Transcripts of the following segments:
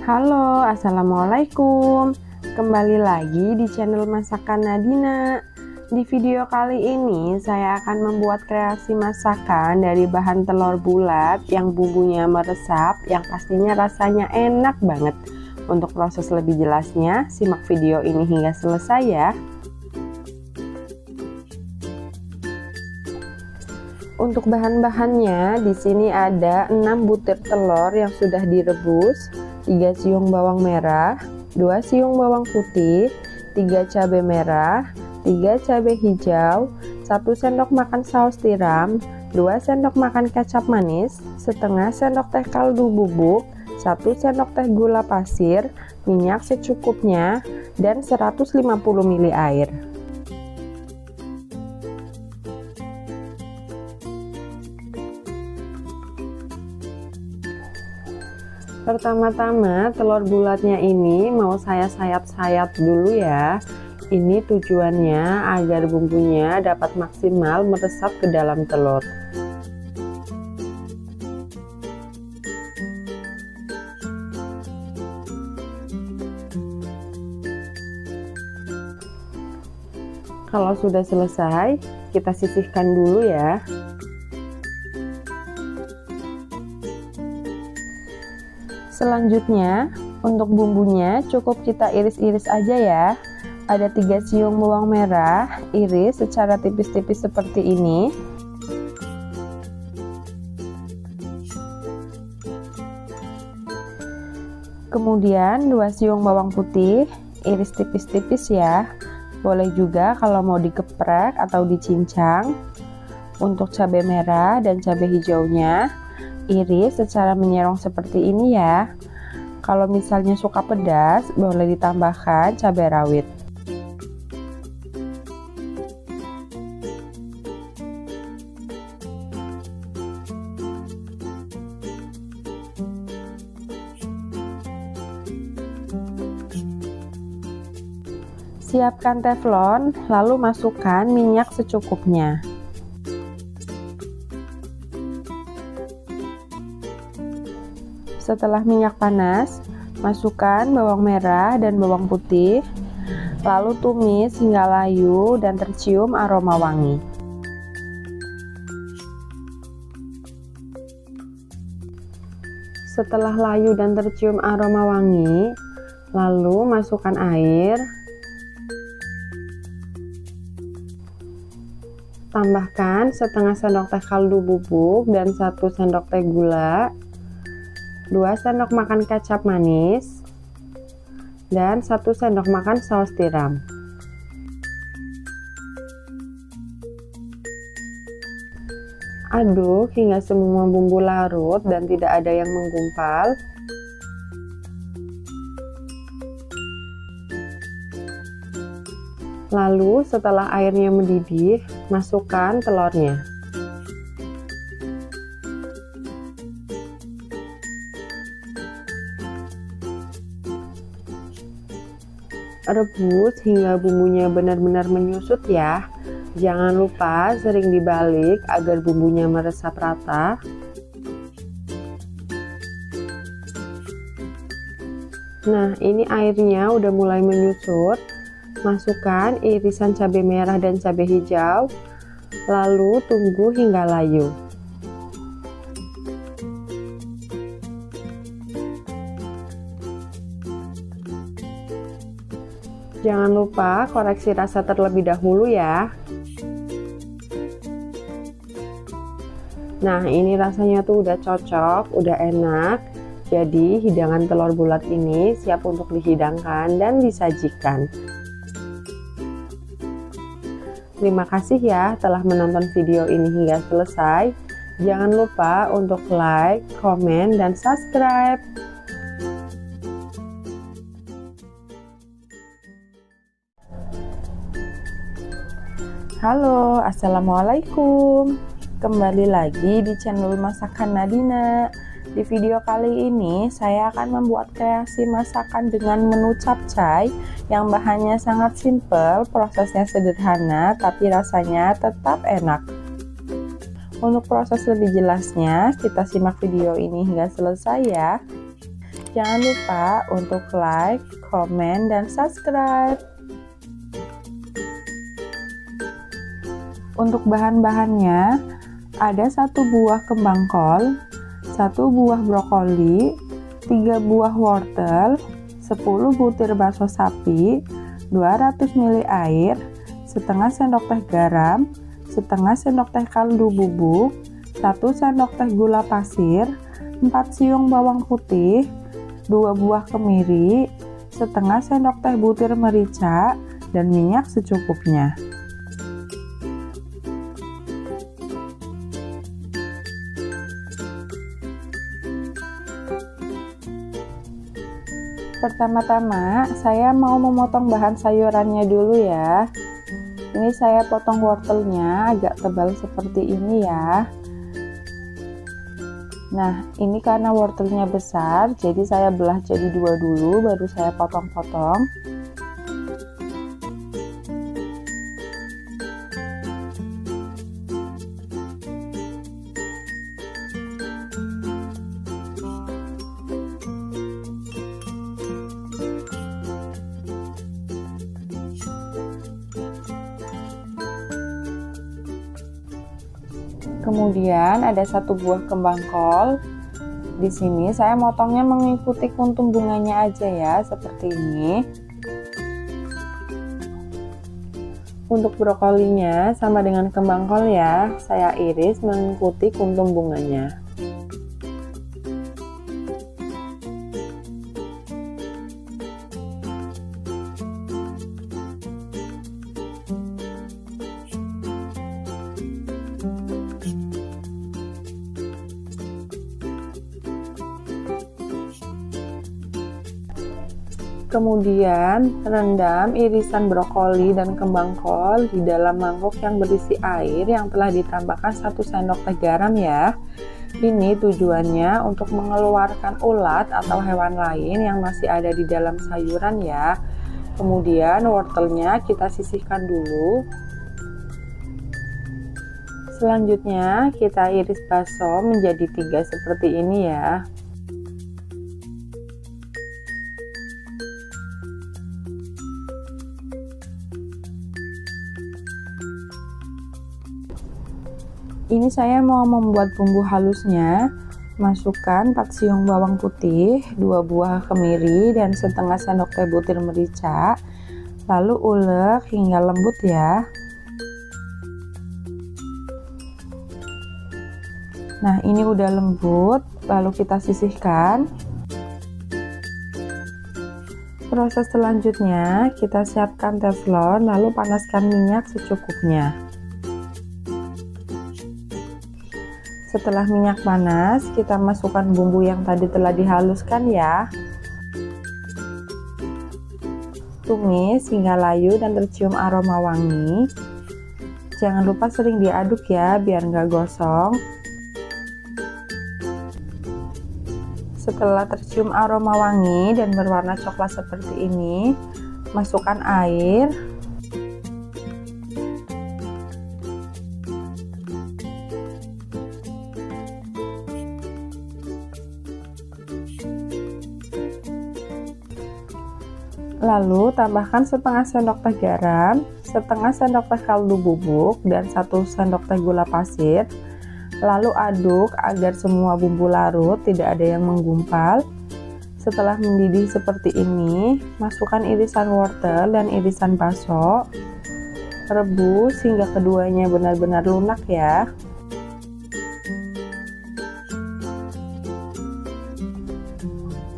Halo, assalamualaikum. Kembali lagi di channel Masakan Nadina. Di video kali ini saya akan membuat kreasi masakan dari bahan telur bulat yang bumbunya meresap, yang pastinya rasanya enak banget. Untuk proses lebih jelasnya, simak video ini hingga selesai ya. Untuk bahan-bahannya, di sini ada 6 butir telur yang sudah direbus, 3 siung bawang merah, 2 siung bawang putih, 3 cabai merah, 3 cabai hijau, 1 sendok makan saus tiram, 2 sendok makan kecap manis, setengah sendok teh kaldu bubuk, 1 sendok teh gula pasir, minyak secukupnya, dan 150 ml air. Pertama-tama telur bulatnya ini mau saya sayat-sayat dulu ya. Ini tujuannya agar bumbunya dapat maksimal meresap ke dalam telur. Kalau sudah selesai, kita sisihkan dulu ya. Selanjutnya, untuk bumbunya cukup kita iris-iris aja ya. Ada 3 siung bawang merah, iris secara tipis-tipis seperti ini. Kemudian 2 siung bawang putih, iris tipis-tipis ya. Boleh juga kalau mau dikeprek atau dicincang. Untuk cabai merah dan cabai hijaunya, iris secara menyerong seperti ini ya. Kalau misalnya suka pedas, boleh ditambahkan cabai rawit. Siapkan teflon, lalu masukkan minyak secukupnya. Setelah minyak panas, masukkan bawang merah dan bawang putih, lalu tumis hingga layu dan tercium aroma wangi. Setelah layu dan tercium aroma wangi, lalu masukkan air. Tambahkan setengah sendok teh kaldu bubuk dan 1 sendok teh gula, 2 sendok makan kecap manis, dan 1 sendok makan saus tiram. Aduk hingga semua bumbu larut dan tidak ada yang menggumpal. Lalu setelah airnya mendidih, masukkan telurnya. Rebus hingga bumbunya benar-benar menyusut ya. Jangan lupa sering dibalik agar bumbunya meresap rata. Nah, ini airnya udah mulai menyusut. Masukkan irisan cabai merah dan cabai hijau, lalu tunggu hingga layu. Jangan lupa koreksi rasa terlebih dahulu ya. Nah, ini rasanya tuh udah cocok, udah enak. Jadi hidangan telur bulat ini siap untuk dihidangkan dan disajikan. Terima kasih ya telah menonton video ini hingga selesai. Jangan lupa untuk like, komen, dan subscribe. Halo, assalamualaikum. Kembali lagi di channel Masakan Nadina. Di video kali ini saya akan membuat kreasi masakan dengan menu capcay yang bahannya sangat simpel, prosesnya sederhana, tapi rasanya tetap enak. Untuk proses lebih jelasnya, kita simak video ini hingga selesai ya. Jangan lupa untuk like, komen, dan subscribe. Untuk bahan-bahannya, ada 1 buah kembang kol, 1 buah brokoli, 3 buah wortel, 10 butir bakso sapi, 200 ml air, setengah sendok teh garam, setengah sendok teh kaldu bubuk, 1 sendok teh gula pasir, 4 siung bawang putih, 2 buah kemiri, setengah sendok teh butir merica, dan minyak secukupnya. Pertama-tama, saya mau memotong bahan sayurannya dulu ya. Ini saya potong wortelnya agak tebal seperti ini ya. Nah, ini karena wortelnya besar, jadi saya belah jadi 2 dulu, baru saya potong-potong. Kemudian ada 1 buah kembang kol. Di sini saya motongnya mengikuti kuntum bunganya aja ya, seperti ini. Untuk brokolinya sama dengan kembang kol ya, saya iris mengikuti kuntum bunganya. Kemudian rendam irisan brokoli dan kembang kol di dalam mangkok yang berisi air yang telah ditambahkan 1 sendok teh garam ya. Ini tujuannya untuk mengeluarkan ulat atau hewan lain yang masih ada di dalam sayuran ya. Kemudian wortelnya kita sisihkan dulu. Selanjutnya kita iris bakso menjadi 3 seperti ini ya. Ini saya mau membuat bumbu halusnya. Masukkan 4 siung bawang putih, 2 buah kemiri, dan setengah sendok teh butir merica. Lalu ulek hingga lembut ya. Nah, ini udah lembut, lalu kita sisihkan. Proses selanjutnya, kita siapkan teflon, lalu panaskan minyak secukupnya. Setelah minyak panas, kita masukkan bumbu yang tadi telah dihaluskan ya. Tumis hingga layu dan tercium aroma wangi. Jangan lupa sering diaduk ya, biar nggak gosong. Setelah tercium aroma wangi dan berwarna coklat seperti ini, masukkan air. Lalu tambahkan setengah sendok teh garam, setengah sendok teh kaldu bubuk, dan 1 sendok teh gula pasir. Lalu aduk agar semua bumbu larut, tidak ada yang menggumpal. Setelah mendidih seperti ini, masukkan irisan wortel dan irisan bakso. Rebus hingga keduanya benar-benar lunak ya.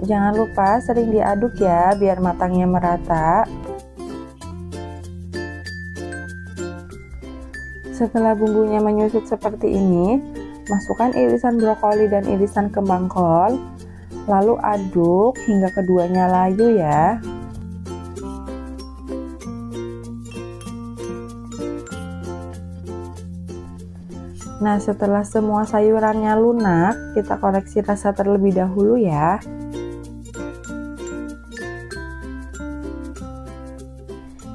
Jangan lupa sering diaduk ya, biar matangnya merata. Setelah bumbunya menyusut seperti ini, masukkan irisan brokoli dan irisan kembang kol, lalu aduk hingga keduanya layu ya. Nah, setelah semua sayurannya lunak, kita koreksi rasa terlebih dahulu ya.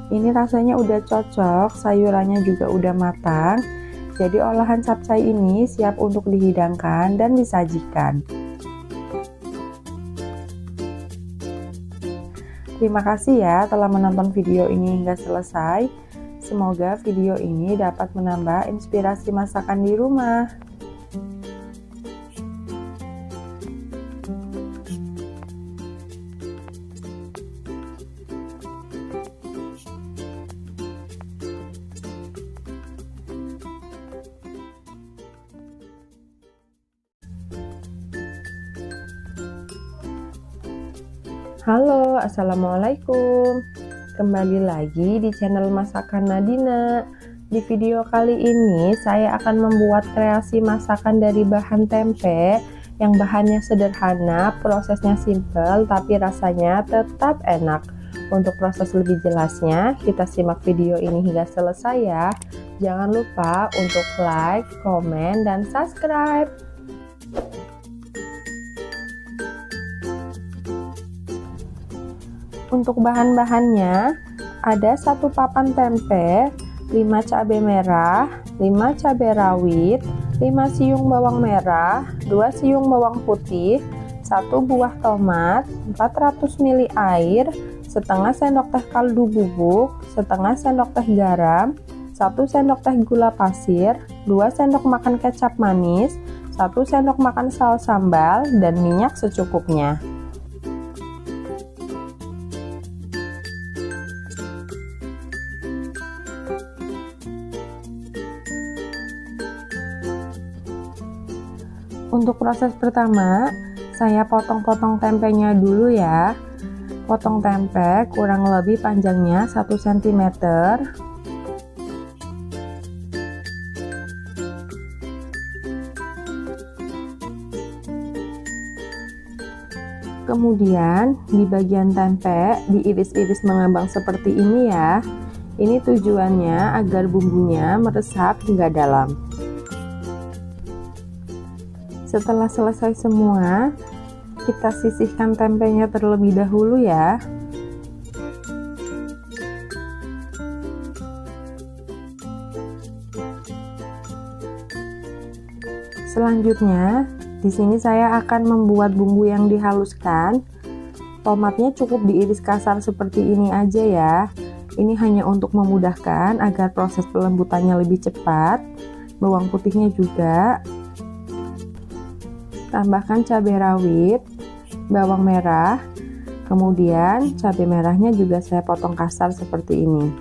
Ini rasanya udah cocok, sayurannya juga udah matang. Jadi olahan capcay ini siap untuk dihidangkan dan disajikan. Terima kasih ya telah menonton video ini hingga selesai. Semoga video ini dapat menambah inspirasi masakan di rumah. Halo, assalamualaikum. Kembali lagi di channel Masakan Nadina. Di video kali ini saya akan membuat kreasi masakan dari bahan tempe yang bahannya sederhana, prosesnya simple, tapi rasanya tetap enak. Untuk proses lebih jelasnya, kita simak video ini hingga selesai ya. Jangan lupa untuk like, komen, dan subscribe. Untuk bahan-bahannya, ada 1 papan tempe, 5 cabai merah, 5 cabai rawit, 5 siung bawang merah, 2 siung bawang putih, 1 buah tomat, 400 ml air, setengah sendok teh kaldu bubuk, setengah sendok teh garam, 1 sendok teh gula pasir, 2 sendok makan kecap manis, 1 sendok makan saus sambal, dan minyak secukupnya. Untuk proses pertama, saya potong-potong tempenya dulu ya. Potong tempe kurang lebih panjangnya 1 cm. Kemudian di bagian tempe diiris-iris mengambang seperti ini ya. Ini tujuannya agar bumbunya meresap hingga dalam. Setelah selesai semua, kita sisihkan tempenya terlebih dahulu ya. Selanjutnya, di sini saya akan membuat bumbu yang dihaluskan. Tomatnya cukup diiris kasar seperti ini aja ya. Ini hanya untuk memudahkan agar proses pelembutannya lebih cepat. Bawang putihnya juga. Tambahkan cabai rawit, bawang merah, kemudian cabai merahnya juga saya potong kasar seperti ini.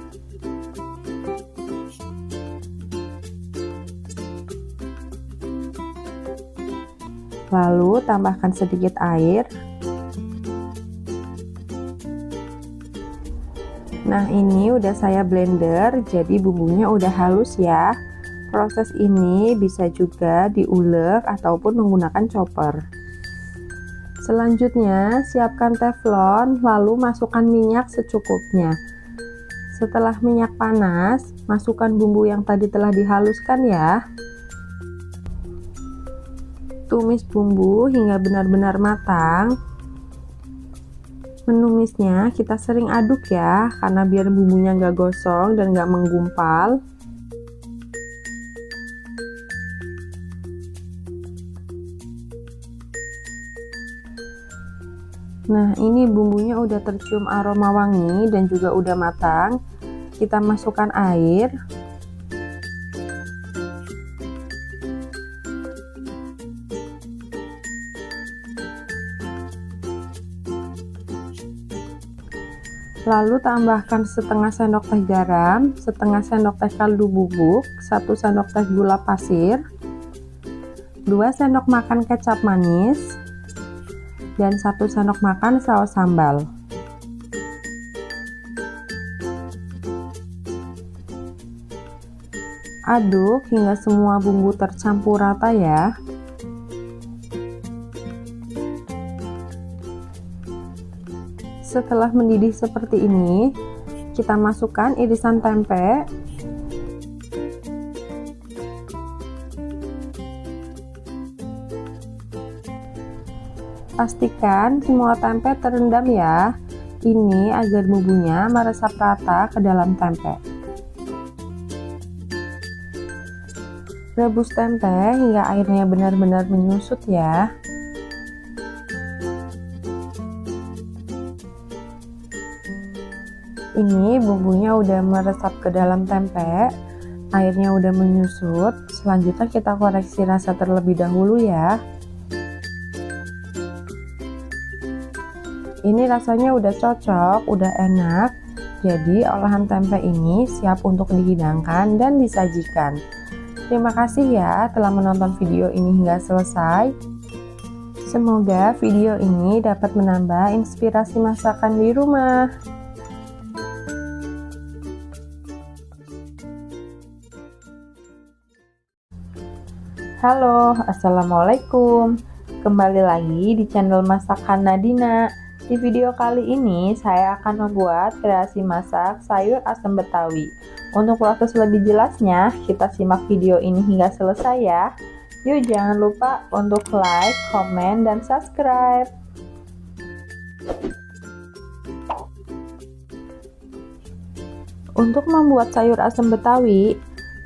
Lalu tambahkan sedikit air. Nah, ini udah saya blender, jadi bumbunya udah halus ya. Proses ini bisa juga diulek ataupun menggunakan chopper. Selanjutnya, siapkan teflon, lalu masukkan minyak secukupnya. Setelah minyak panas, masukkan bumbu yang tadi telah dihaluskan ya. Tumis bumbu hingga benar-benar matang. Menumisnya kita sering aduk ya, karena biar bumbunya nggak gosong dan nggak menggumpal. Nah, ini bumbunya udah tercium aroma wangi dan juga udah matang. Kita masukkan air. Lalu tambahkan setengah sendok teh garam, setengah sendok teh kaldu bubuk, 1 sendok teh gula pasir, 2 sendok makan kecap manis, dan 1 sendok makan saus sambal. Aduk hingga semua bumbu tercampur rata ya. Setelah mendidih seperti ini, kita masukkan irisan tempe. Pastikan semua tempe terendam ya. Ini agar bumbunya meresap rata ke dalam tempe. Rebus tempe hingga airnya benar-benar menyusut ya. ini bumbunya udah meresap ke dalam tempe, airnya udah menyusut. Selanjutnya kita koreksi rasa terlebih dahulu ya. Ini rasanya udah cocok, udah enak. Jadi olahan tempe ini siap untuk dihidangkan dan disajikan. Terima kasih ya telah menonton video ini hingga selesai. Semoga video ini dapat menambah inspirasi masakan di rumah. Halo, assalamualaikum. Kembali lagi di channel Masakan Nadina. Di video kali ini saya akan membuat kreasi masak sayur asam Betawi. Untuk proses lebih jelasnya, kita simak video ini hingga selesai ya. Yuk jangan lupa untuk like, komen, dan subscribe. Untuk membuat sayur asam Betawi,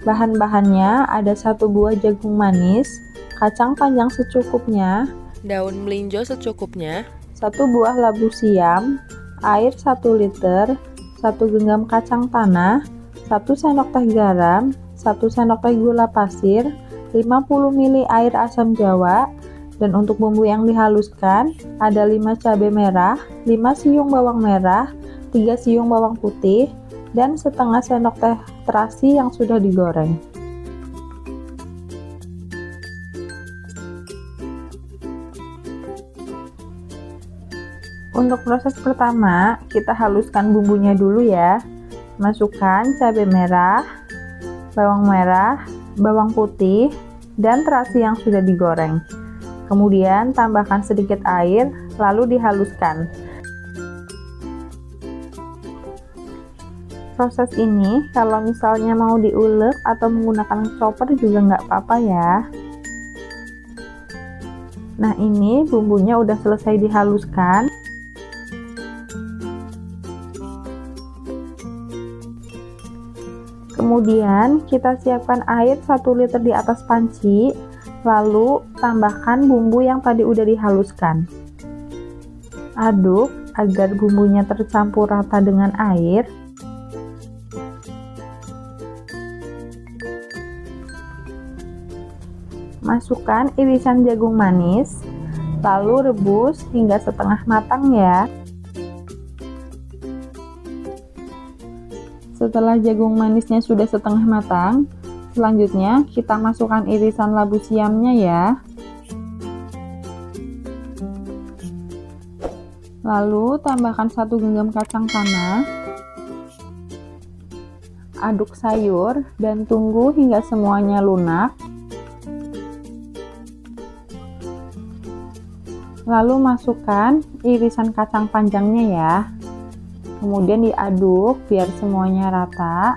bahan-bahannya ada 1 buah jagung manis, kacang panjang secukupnya, daun melinjo secukupnya, 1 buah labu siam, air 1 liter, 1 genggam kacang tanah, 1 sendok teh garam, 1 sendok teh gula pasir, 50 ml air asam jawa, dan untuk bumbu yang dihaluskan ada 5 cabai merah, 5 siung bawang merah, 3 siung bawang putih, dan setengah sendok teh terasi yang sudah digoreng. Untuk proses pertama, kita haluskan bumbunya dulu ya. Masukkan cabai merah, bawang putih, dan terasi yang sudah digoreng. Kemudian tambahkan sedikit air, lalu dihaluskan. Proses ini kalau misalnya mau diulek atau menggunakan chopper juga nggak apa-apa ya. Nah ini bumbunya udah selesai dihaluskan. Kemudian kita siapkan air 1 liter di atas panci, lalu tambahkan bumbu yang tadi udah dihaluskan. Aduk agar bumbunya tercampur rata dengan air. Masukkan irisan jagung manis, lalu rebus hingga setengah matang ya. Setelah jagung manisnya sudah setengah matang, selanjutnya kita masukkan irisan labu siamnya ya. Lalu tambahkan 1 genggam kacang tanah. Aduk sayur dan tunggu hingga semuanya lunak. Lalu masukkan irisan kacang panjangnya ya. Kemudian diaduk biar semuanya rata.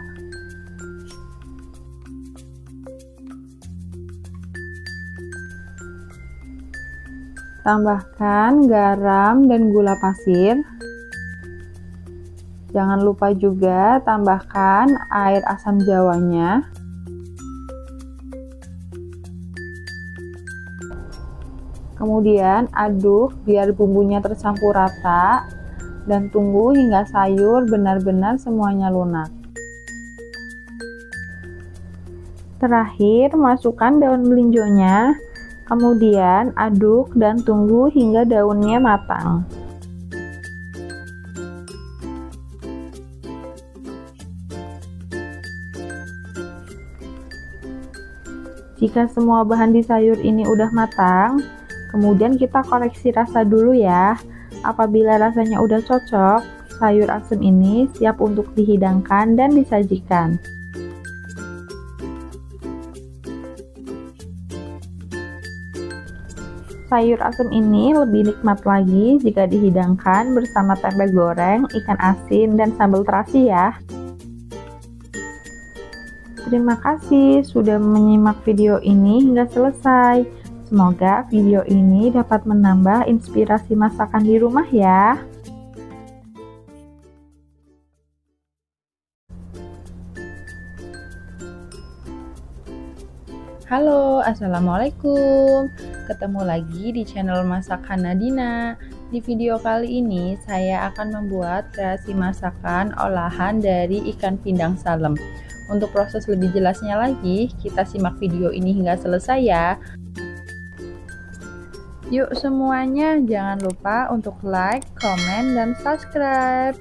Tambahkan garam dan gula pasir. Jangan lupa juga tambahkan air asam jawanya. Kemudian aduk biar bumbunya tercampur rata. Dan tunggu hingga sayur benar-benar semuanya lunak. Terakhir, masukkan daun melinjonya, kemudian aduk dan tunggu hingga daunnya matang. Jika semua bahan di sayur ini udah matang, kemudian kita koreksi rasa dulu ya. Apabila rasanya udah cocok, sayur asem ini siap untuk dihidangkan dan disajikan. Sayur asem ini lebih nikmat lagi jika dihidangkan bersama tempe goreng, ikan asin, dan sambal terasi ya. Terima kasih sudah menyimak video ini hingga selesai. Semoga video ini dapat menambah inspirasi masakan di rumah ya. Halo, assalamualaikum. ketemu lagi di channel Masakan Nadina. Di video kali ini saya akan membuat kreasi masakan olahan dari ikan pindang salem. Untuk proses lebih jelasnya lagi, kita simak video ini hingga selesai ya. Yuk semuanya, jangan lupa untuk like, komen, dan subscribe.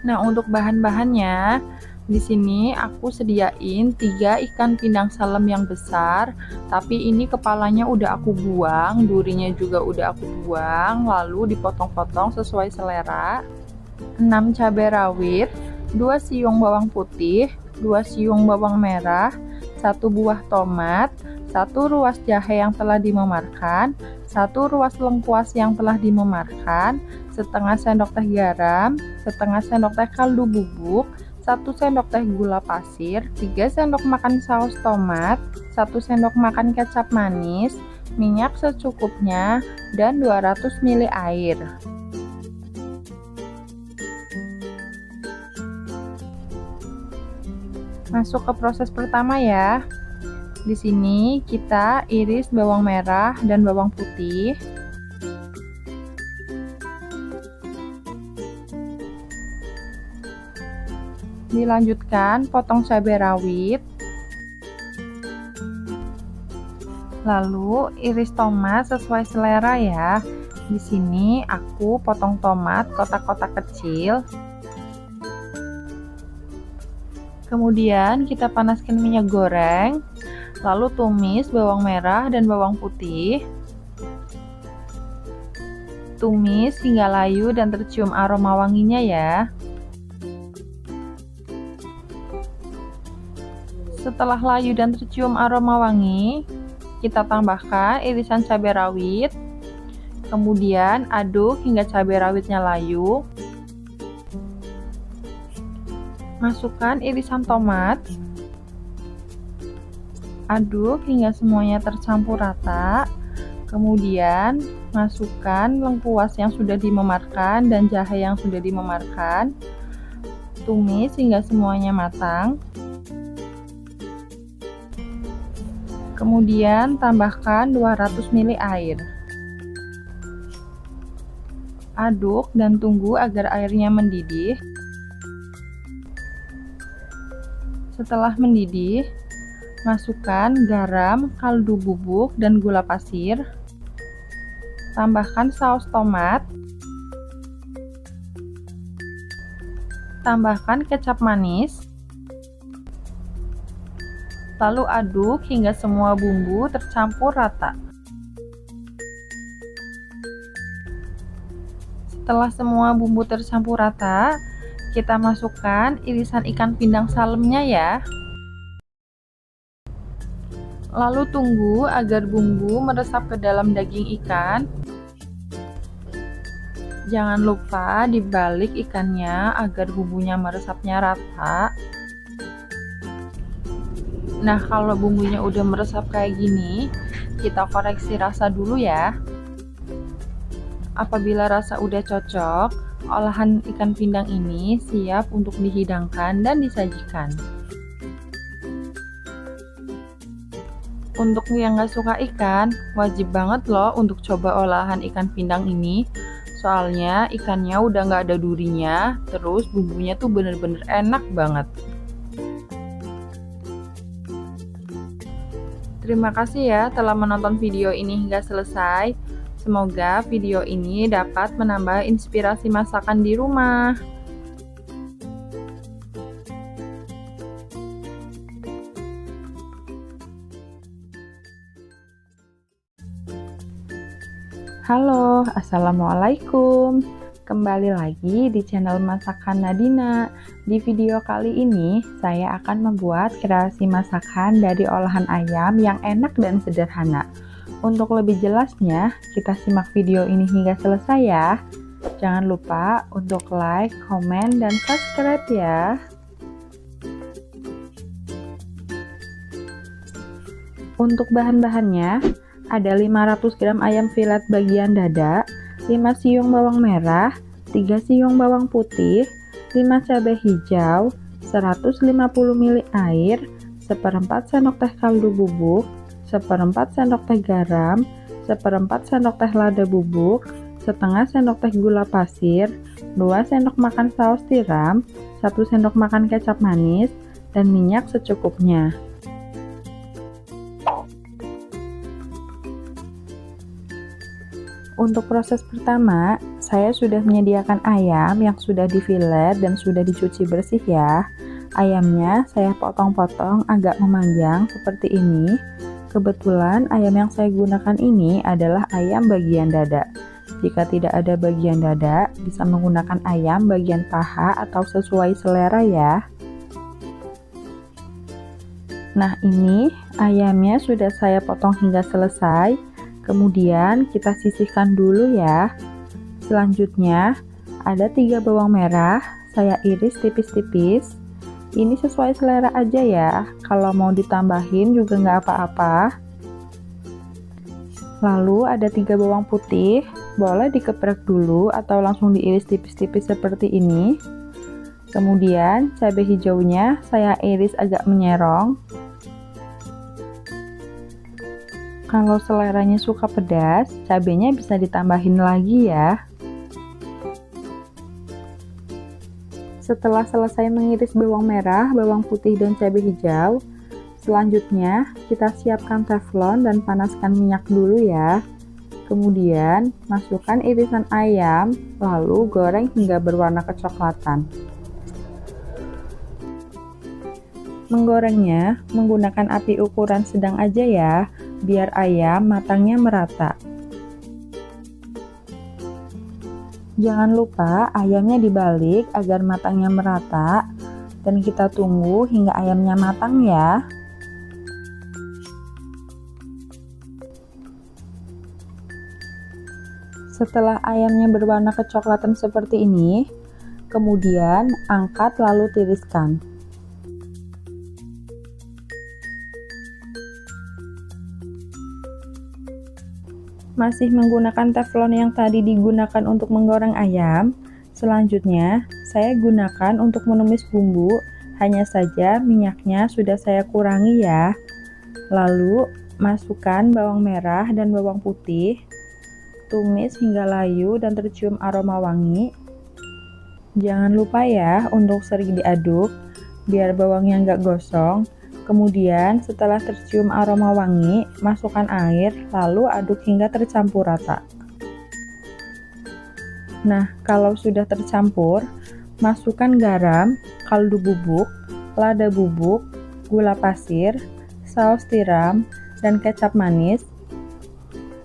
Nah, untuk bahan-bahannya, di sini aku sediain 3 ikan pindang salem yang besar, tapi ini kepalanya udah aku buang, durinya juga udah aku buang, lalu dipotong-potong sesuai selera. 6 cabai rawit, 2 siung bawang putih, 2 siung bawang merah, 1 buah tomat, 1 ruas jahe yang telah dimemarkan, 1 ruas lengkuas yang telah dimemarkan, setengah sendok teh garam, setengah sendok teh kaldu bubuk, 1 sendok teh gula pasir, 3 sendok makan saus tomat, 1 sendok makan kecap manis, minyak secukupnya, dan 200 ml air. Masuk ke proses pertama ya. Di sini kita iris bawang merah dan bawang putih. Dilanjutkan potong cabai rawit. Lalu iris tomat sesuai selera ya. Di sini aku potong tomat kotak-kotak kecil. Kemudian kita panaskan minyak goreng. Lalu tumis bawang merah dan bawang putih. Tumis hingga layu dan tercium aroma wanginya ya. Setelah layu dan tercium aroma wangi, kita tambahkan irisan cabai rawit. Kemudian aduk hingga cabai rawitnya layu. Masukkan irisan tomat. Aduk hingga semuanya tercampur rata. Kemudian masukkan lengkuas yang sudah dimemarkan dan jahe yang sudah dimemarkan. Tumis hingga semuanya matang. Kemudian tambahkan 200 ml air. Aduk dan tunggu agar airnya mendidih. Setelah mendidih, masukkan garam, kaldu bubuk, dan gula pasir. Tambahkan saus tomat. Tambahkan kecap manis. Lalu aduk hingga semua bumbu tercampur rata. Setelah semua bumbu tercampur rata, kita masukkan irisan ikan pindang salemnya ya. Lalu tunggu agar bumbu meresap ke dalam daging ikan. Jangan lupa dibalik ikannya agar bumbunya meresapnya rata. Nah, kalau bumbunya udah meresap kayak gini, kita koreksi rasa dulu ya. Apabila rasa udah cocok, olahan ikan pindang ini siap untuk dihidangkan dan disajikan. Untuk yang nggak suka ikan, wajib banget loh untuk coba olahan ikan pindang ini. Soalnya ikannya udah nggak ada durinya, terus bumbunya tuh bener-bener enak banget. Terima kasih ya telah menonton video ini hingga selesai. Semoga video ini dapat menambah inspirasi masakan di rumah. Halo, assalamualaikum. Kembali lagi di channel Masakan Nadina. Di video kali ini, saya akan membuat kreasi masakan dari olahan ayam yang enak dan sederhana. Untuk lebih jelasnya, kita simak video ini hingga selesai ya. Jangan lupa untuk like, komen, dan subscribe ya. Untuk bahan-bahannya, ada 500 gram ayam filet bagian dada, 5 siung bawang merah, 3 siung bawang putih, 5 cabai hijau, 150 ml air, 1/4 sendok teh kaldu bubuk, 1/4 sendok teh garam, 1/4 sendok teh lada bubuk, setengah sendok teh gula pasir, 2 sendok makan saus tiram, 1 sendok makan kecap manis, dan minyak secukupnya. Untuk proses pertama, saya sudah menyediakan ayam yang sudah difilet dan sudah dicuci bersih ya. Ayamnya saya potong-potong agak memanjang seperti ini. Kebetulan ayam yang saya gunakan ini adalah ayam bagian dada. Jika tidak ada bagian dada, bisa menggunakan ayam bagian paha atau sesuai selera ya. Nah, ini ayamnya sudah saya potong hingga selesai. Kemudian kita sisihkan dulu ya. Selanjutnya ada 3 bawang merah, saya iris tipis-tipis. Ini sesuai selera aja ya, kalau mau ditambahin juga nggak apa-apa. Lalu ada 3 bawang putih, boleh dikeprek dulu atau langsung diiris tipis-tipis seperti ini. Kemudian cabai hijaunya saya iris agak menyerong. Kalau seleranya suka pedas, cabenya bisa ditambahin lagi ya. Setelah selesai mengiris bawang merah, bawang putih, dan cabai hijau, selanjutnya kita siapkan teflon dan panaskan minyak dulu ya. Kemudian masukkan irisan ayam, lalu goreng hingga berwarna kecoklatan. Menggorengnya menggunakan api ukuran sedang aja ya, biar ayam matangnya merata. Jangan lupa ayamnya dibalik agar matangnya merata, dan kita tunggu hingga ayamnya matang ya. Setelah ayamnya berwarna kecoklatan seperti ini, kemudian angkat lalu tiriskan. Masih menggunakan teflon yang tadi digunakan untuk menggoreng ayam. Selanjutnya, saya gunakan untuk menumis bumbu, hanya saja minyaknya sudah saya kurangi ya. Lalu, masukkan bawang merah dan bawang putih, tumis hingga layu dan tercium aroma wangi. Jangan lupa ya untuk sering diaduk, biar bawangnya nggak gosong. Kemudian setelah tercium aroma wangi, masukkan air, lalu aduk hingga tercampur rata. Nah, kalau sudah tercampur, masukkan garam, kaldu bubuk, lada bubuk, gula pasir, saus tiram, dan kecap manis.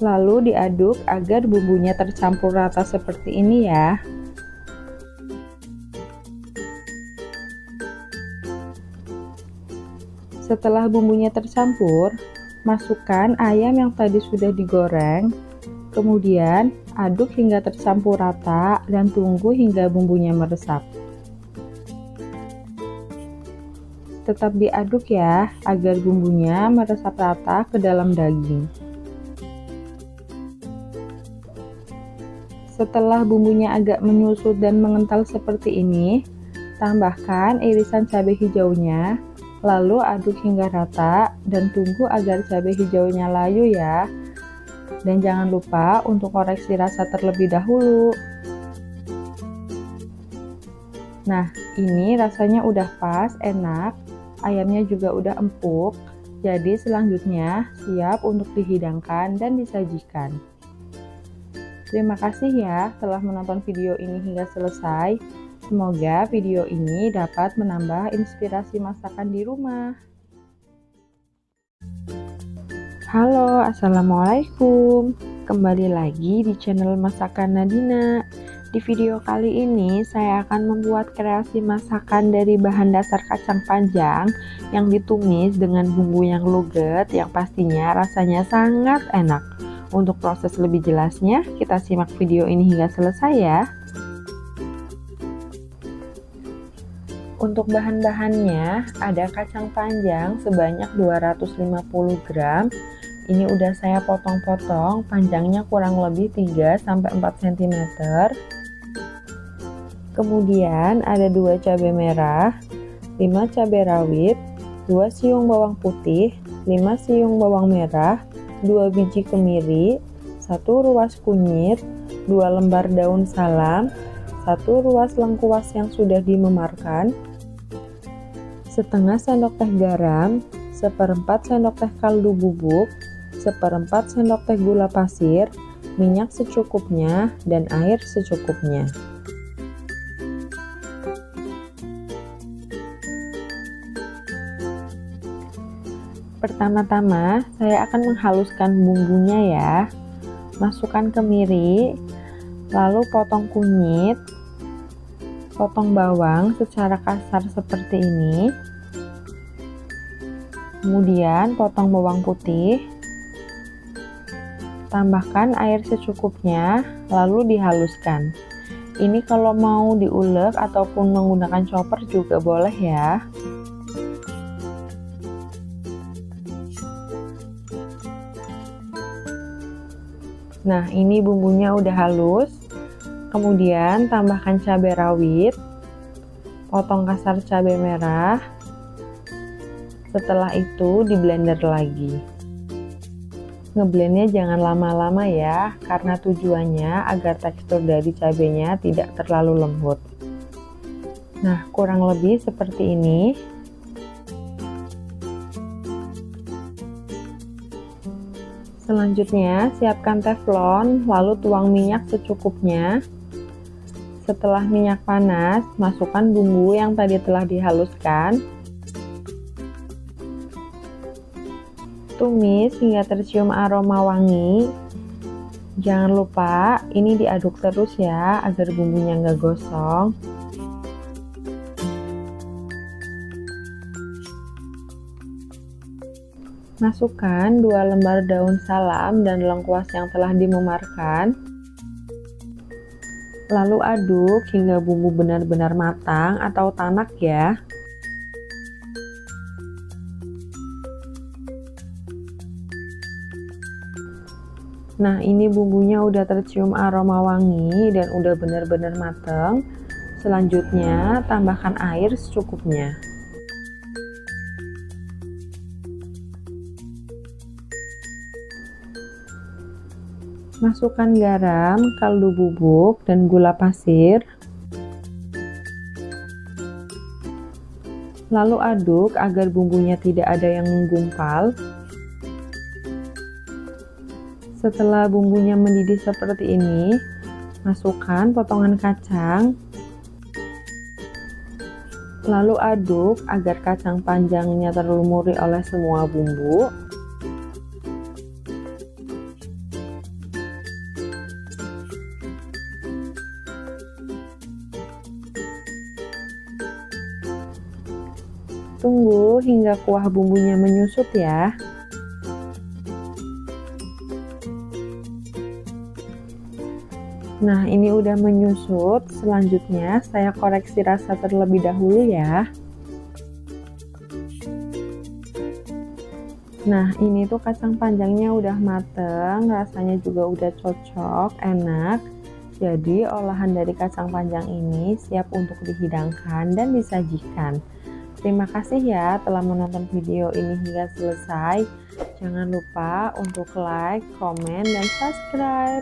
Lalu diaduk agar bumbunya tercampur rata seperti ini ya. Setelah bumbunya tercampur, masukkan ayam yang tadi sudah digoreng, kemudian aduk hingga tercampur rata dan tunggu hingga bumbunya meresap. Tetap diaduk ya, agar bumbunya meresap rata ke dalam daging. Setelah bumbunya agak menyusut dan mengental seperti ini, tambahkan irisan cabai hijaunya. Lalu aduk hingga rata dan tunggu agar cabai hijaunya layu ya. Dan jangan lupa untuk koreksi rasa terlebih dahulu. Nah, ini rasanya udah pas, enak. Ayamnya juga udah empuk. Jadi selanjutnya siap untuk dihidangkan dan disajikan. Terima kasih ya telah menonton video ini hingga selesai. Semoga video ini dapat menambah inspirasi masakan di rumah. Halo, assalamualaikum. Kembali lagi di channel Masakan Nadina. Di video kali ini saya akan membuat kreasi masakan dari bahan dasar kacang panjang yang ditumis dengan bumbu yang luget yang pastinya rasanya sangat enak. Untuk proses lebih jelasnya, kita simak video ini hingga selesai ya. Untuk bahan-bahannya, ada kacang panjang sebanyak 250 gram. Ini udah saya potong-potong, panjangnya kurang lebih 3-4 cm. Kemudian ada 2 cabai merah, 5 cabai rawit, 2 siung bawang putih, 5 siung bawang merah, 2 biji kemiri, 1 ruas kunyit, 2 lembar daun salam, 1 ruas lengkuas yang sudah dimemarkan, setengah sendok teh garam, 1/4 sendok teh kaldu bubuk, 1/4 sendok teh gula pasir, minyak secukupnya, dan air secukupnya. Pertama-tama, saya akan menghaluskan bumbunya ya. Masukkan kemiri, lalu potong kunyit, potong bawang secara kasar seperti ini. Kemudian potong bawang putih. Tambahkan air secukupnya, lalu dihaluskan. Ini kalau mau diulek ataupun menggunakan chopper juga boleh ya. Nah, ini bumbunya udah halus. Kemudian tambahkan cabai rawit, potong kasar cabai merah. Setelah itu di blender lagi. Ngeblendnya jangan lama-lama ya, karena tujuannya agar tekstur dari cabenya tidak terlalu lembut. Nah, kurang lebih seperti ini. Selanjutnya, siapkan teflon, lalu tuang minyak secukupnya. Setelah minyak panas, masukkan bumbu yang tadi telah dihaluskan. Tumis hingga tercium aroma wangi. Jangan lupa ini diaduk terus ya agar bumbunya nggak gosong. Masukkan 2 lembar daun salam dan lengkuas yang telah dimemarkan. Lalu aduk hingga bumbu benar-benar matang atau tanak ya. Nah, ini bumbunya udah tercium aroma wangi dan udah benar-benar mateng. Selanjutnya, tambahkan air secukupnya. Masukkan garam, kaldu bubuk, dan gula pasir. Lalu aduk agar bumbunya tidak ada yang menggumpal. Setelah bumbunya mendidih seperti ini, masukkan potongan kacang. Lalu aduk agar kacang panjangnya terlumuri oleh semua bumbu. Tunggu hingga kuah bumbunya menyusut ya. Nah, ini udah menyusut. Selanjutnya saya koreksi rasa terlebih dahulu ya. Nah, ini tuh kacang panjangnya udah mateng, rasanya juga udah cocok, enak. Jadi, olahan dari kacang panjang ini siap untuk dihidangkan dan disajikan. Terima kasih ya telah menonton video ini hingga selesai. Jangan lupa untuk like, komen, dan subscribe.